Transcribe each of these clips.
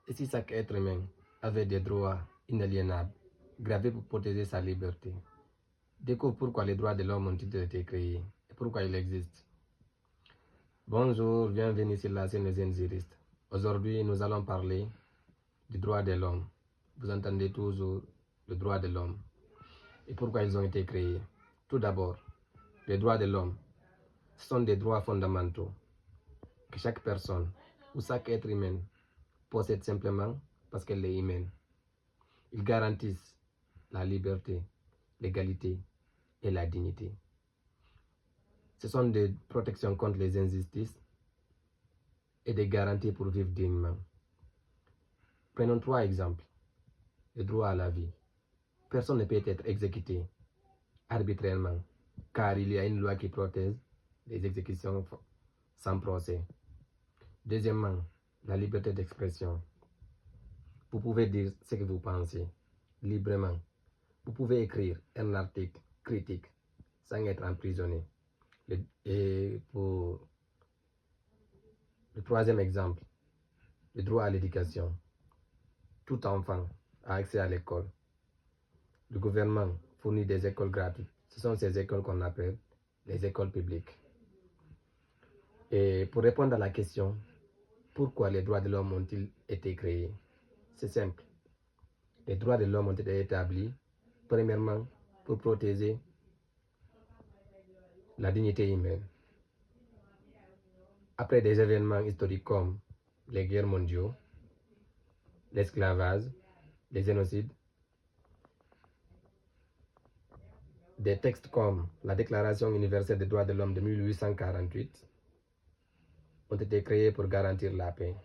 Et si chaque être humain avait des droits inaliénables, gravés pour protéger sa liberté? Découvre pourquoi les droits de l'homme ont-ils été créés et pourquoi ils existent. Bonjour, bienvenue sur la chaîne des Zenziristes. Aujourd'hui, nous allons parler du droit de l'homme. Vous entendez toujours le droit de l'homme et pourquoi ils ont été créés. Tout d'abord, les droits de l'homme sont des droits fondamentaux que chaque personne ou chaque être humain possède simplement parce qu'elle est humaine. Ils garantissent la liberté, l'égalité et la dignité. Ce sont des protections contre les injustices et des garanties pour vivre dignement. Prenons 3 exemples. Le droit à la vie. Personne ne peut être exécuté arbitrairement, car il y a une loi qui protège les exécutions sans procès. Deuxièmement, la liberté d'expression. Vous pouvez dire ce que vous pensez librement. Vous pouvez écrire un article critique sans être emprisonné. Et pour le troisième exemple, le droit à l'éducation. Tout enfant a accès à l'école. Le gouvernement fournit des écoles gratuites. Ce sont ces écoles qu'on appelle les écoles publiques. Et pour répondre à la question, pourquoi les droits de l'homme ont-ils été créés? C'est simple. Les droits de l'homme ont été établis, premièrement, pour protéger la dignité humaine. Après des événements historiques comme les guerres mondiales, l'esclavage, les génocides, des textes comme la Déclaration universelle des droits de l'homme de 1848 ont été créés pour garantir la paix.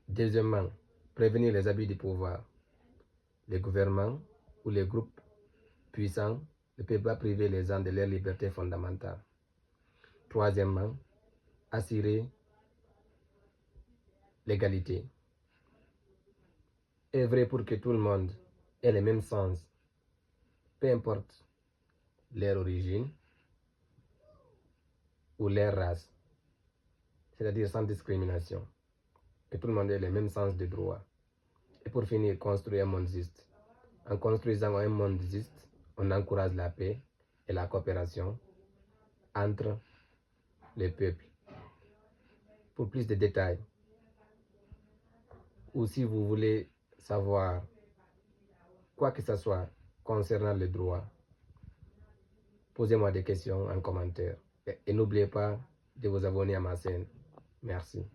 Deuxièmement, prévenir les abus du pouvoir. Les gouvernements ou les groupes puissants ne peuvent pas priver les gens de leur liberté fondamentale. Troisièmement, assurer l'égalité. Œuvrer pour que tout le monde ait le même sens, peu importe leur origine ou leur race, c'est-à-dire sans discrimination, que tout le monde ait le même sens de droit. Et pour finir, construire un monde juste. En construisant un monde juste, on encourage la paix et la coopération entre les peuples. Pour plus de détails, ou si vous voulez savoir quoi que ce soit concernant le droit, posez-moi des questions en commentaire. Et n'oubliez pas de vous abonner à ma chaîne. Merci.